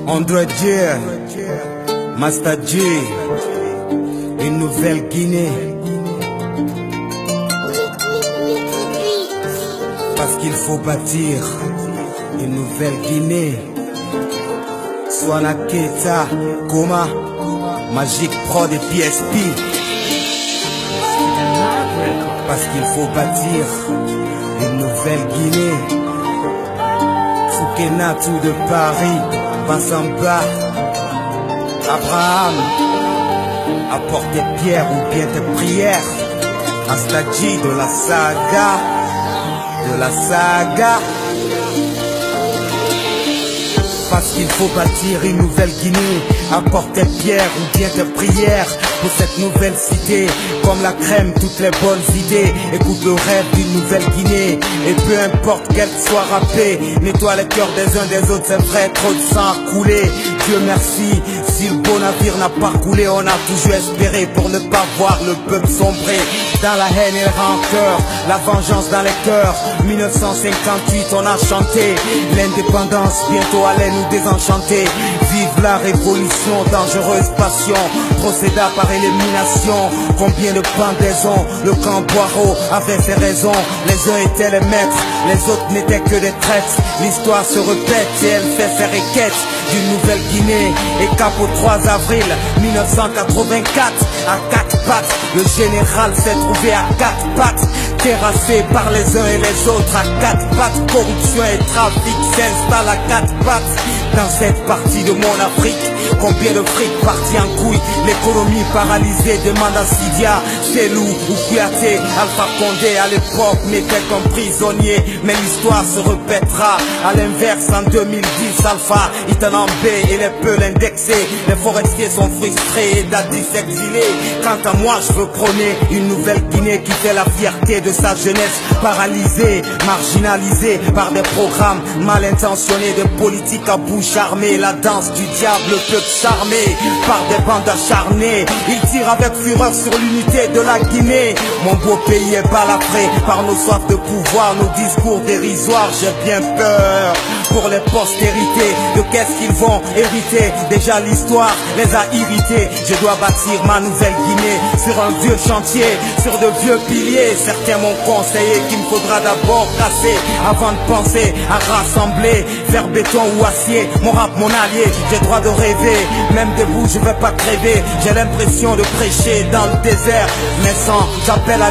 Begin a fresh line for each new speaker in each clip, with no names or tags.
André Dieu, Master G, une Nouvelle-Guinée. Parce qu'il faut bâtir une Nouvelle-Guinée. Swana Keita, Koma, Magic Prod et PSP. Parce qu'il faut bâtir une Nouvelle-Guinée. Soukenatou de Paris, Bassamba, Abraham, apporte tes pierres ou bien tes prières. Astadji de la saga. Parce qu'il faut bâtir une Nouvelle-Guinée. Apporte tes pierres ou bien tes prières pour cette nouvelle cité. Comme la crème, toutes les bonnes idées. Écoute le rêve d'une Nouvelle-Guinée. Et peu importe qu'elle soit râpée, nettoie les cœurs des uns des autres. C'est vrai, trop de sang a coulé. Dieu merci, si le beau navire n'a pas coulé, on a toujours espéré pour ne pas voir le peuple sombrer dans la haine et le rancœur, la vengeance dans les cœurs. 1958 on a chanté l'indépendance, bientôt allait nous désenchanter. Vive la révolution, dangereuse passion, procéda par élimination. Combien de pendaisons, le camp Boireau avait ses raisons. Les uns étaient les maîtres, les autres n'étaient que des traîtres. L'histoire se répète et elle fait ses requêtes d'une Nouvelle-Guinée. Et cap au 3 avril 1984, à 4 pattes, le général s'est trouvé à 4 pattes, terrassé par les uns et les autres à 4 pattes. Corruption et trafic s'installent à 4 pattes. Dans cette partie de mon Afrique, combien de fric parti en couille, l'économie paralysée demande à Sidia, Selou ou Kouyaté. Alpha Condé à l'époque n'était qu'un prisonnier, mais l'histoire se répétera. À l'inverse en 2010, Alpha Itanambé et les Peuls indexés. Les forestiers sont frustrés et Dadis exilés. Quant à moi, je veux prôner une Nouvelle-Guinée qui fait la fierté de sa jeunesse, paralysée, marginalisée par des programmes mal intentionnés de politique à bouche armée. La danse du diable peut charmer par des bandes acharnées. Ils tirent avec fureur sur l'unité de la Guinée. Mon beau pays est balafré par nos soifs de pouvoir, nos discours dérisoires. J'ai bien peur pour les postérités de qu'est-ce qu'ils vont hériter. Déjà l'histoire les a irrités. Je dois bâtir ma Nouvelle-Guinée sur un vieux chantier, sur de vieux piliers. Certains m'ont conseillé qu'il me faudra d'abord casser avant de penser à rassembler, faire béton ou acier. Mon rap, mon allié, j'ai droit de rêver. Même debout, je vais pas crever. J'ai l'impression de prêcher dans le désert, mais sans, j'appelle à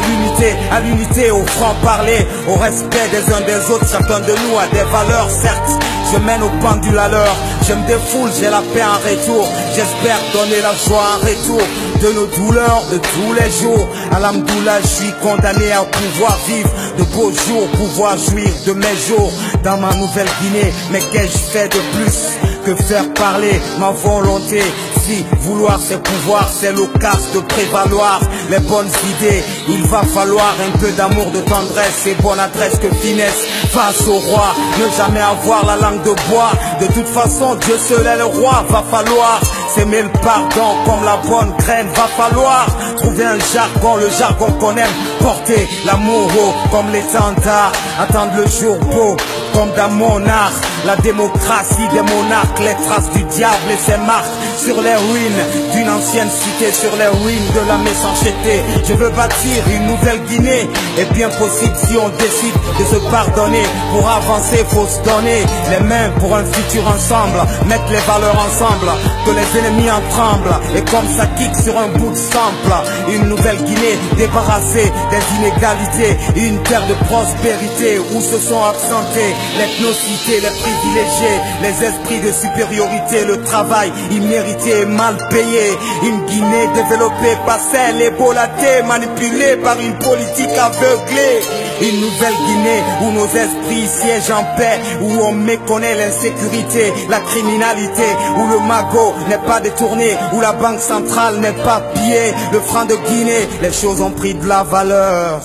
l'unité, au franc-parler, au respect des uns des autres. Chacun de nous a des valeurs, certes. Je mène au pendule à l'heure. Je me défoule, j'ai la paix en retour. J'espère donner la joie en retour de nos douleurs de tous les jours. Alhamdoulilah, je suis condamné à pouvoir vivre de beaux jours, pouvoir jouir de mes jours dans ma Nouvelle-Guinée. Mais qu'ai-je fait de plus que faire parler ma volonté? Si vouloir c'est pouvoir, c'est l'occasion de prévaloir les bonnes idées. Il va falloir un peu d'amour, de tendresse et bonne adresse que finesse face au roi. Ne jamais avoir la langue de bois. De toute façon, Dieu seul est le roi. Va falloir s'aimer le pardon comme la bonne graine. Va falloir trouver un jargon, le jargon qu'on aime. Porter l'amour haut comme l'étendard. Attendre le jour beau comme d'un monarque. La démocratie des monarques, les traces du diable et ses marques sur les ruines d'une ancienne cité, sur les ruines de la méchanceté. Je veux bâtir une Nouvelle-Guinée. Et bien possible si on décide de se pardonner. Pour avancer, faut se donner les mains pour un futur ensemble. Mettre les valeurs ensemble, que les ennemis en tremblent. Et comme ça kick sur un bout de sample. Une Nouvelle-Guinée débarrassée des inégalités. Une terre de prospérité où se sont absentés l'ethnocité, les privilégiés, les esprits de supériorité, le travail immérité et mal payé. Une Guinée développée par celle ébolatée, manipulée par une politique aveuglée. Une Nouvelle-Guinée où nos esprits siègent en paix, où on méconnaît l'insécurité, la criminalité, où le magot n'est pas détourné, où la banque centrale n'est pas pillée, le franc de Guinée, les choses ont pris de la valeur.